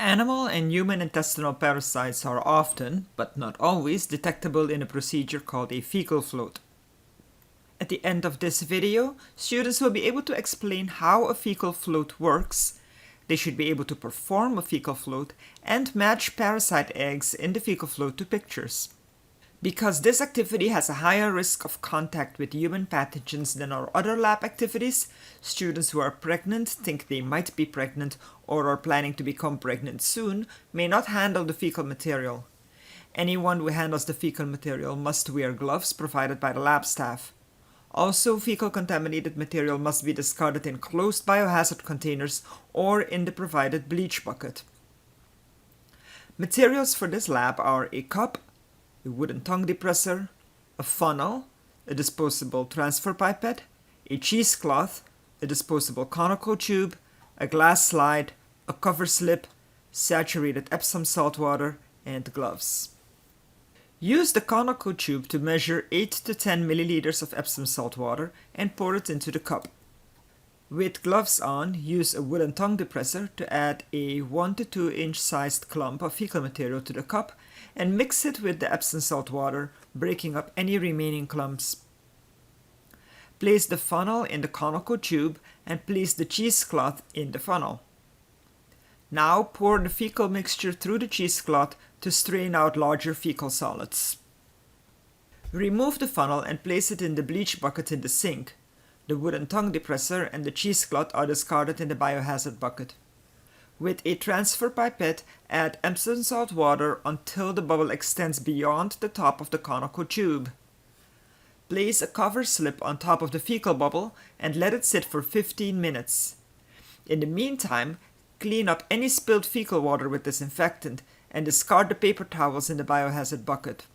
Animal and human intestinal parasites are often, but not always, detectable in a procedure called a fecal float. At the end of this video, students will be able to explain how a fecal float works. They should be able to perform a fecal float and match parasite eggs in the fecal float to pictures. Because this activity has a higher risk of contact with human pathogens than our other lab activities, students who are pregnant, think they might be pregnant, or are planning to become pregnant soon may not handle the fecal material. Anyone who handles the fecal material must wear gloves provided by the lab staff. Also, fecal contaminated material must be discarded in closed biohazard containers or in the provided bleach bucket. Materials for this lab are a cup, a wooden tongue depressor, a funnel, a disposable transfer pipette, a cheesecloth, a disposable conical tube, a glass slide, a cover slip, saturated Epsom salt water, and gloves. Use the conical tube to measure 8 to 10 milliliters of Epsom salt water and pour it into the cup. With gloves on, use a wooden tongue depressor to add a 1 to 2 inch sized clump of fecal material to the cup and mix it with the Epsom salt water, breaking up any remaining clumps. Place the funnel in the conical tube and place the cheesecloth in the funnel. Now pour the fecal mixture through the cheesecloth to strain out larger fecal solids. Remove the funnel and place it in the bleach bucket in the sink. The wooden tongue depressor and the cheesecloth are discarded in the biohazard bucket. With a transfer pipette, add Epsom salt water until the bubble extends beyond the top of the conical tube. Place a cover slip on top of the fecal bubble and let it sit for 15 minutes. In the meantime, clean up any spilled fecal water with disinfectant and discard the paper towels in the biohazard bucket.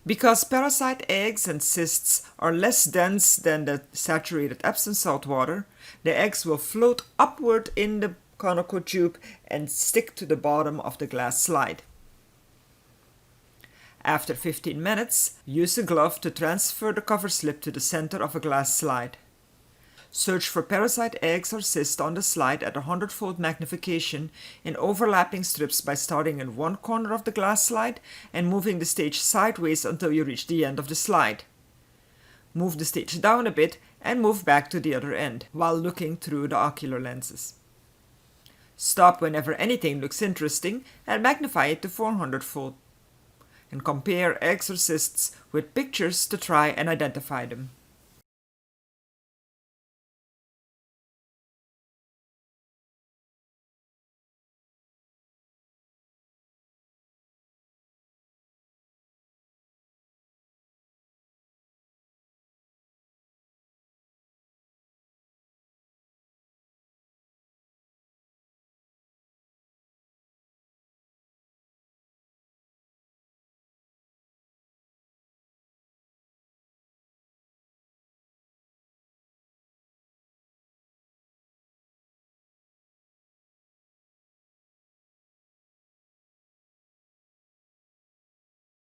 Because parasite eggs and cysts are less dense than the saturated Epsom salt water, the eggs will float upward in the conical tube and stick to the bottom of the glass slide. After 15 minutes, use a glove to transfer the cover slip to the center of a glass slide. Search for parasite eggs or cysts on the slide at 100-fold magnification in overlapping strips by starting in one corner of the glass slide and moving the stage sideways until you reach the end of the slide. Move the stage down a bit and move back to the other end while looking through the ocular lenses. Stop whenever anything looks interesting and magnify it to 400-fold. And compare eggs or cysts with pictures to try and identify them.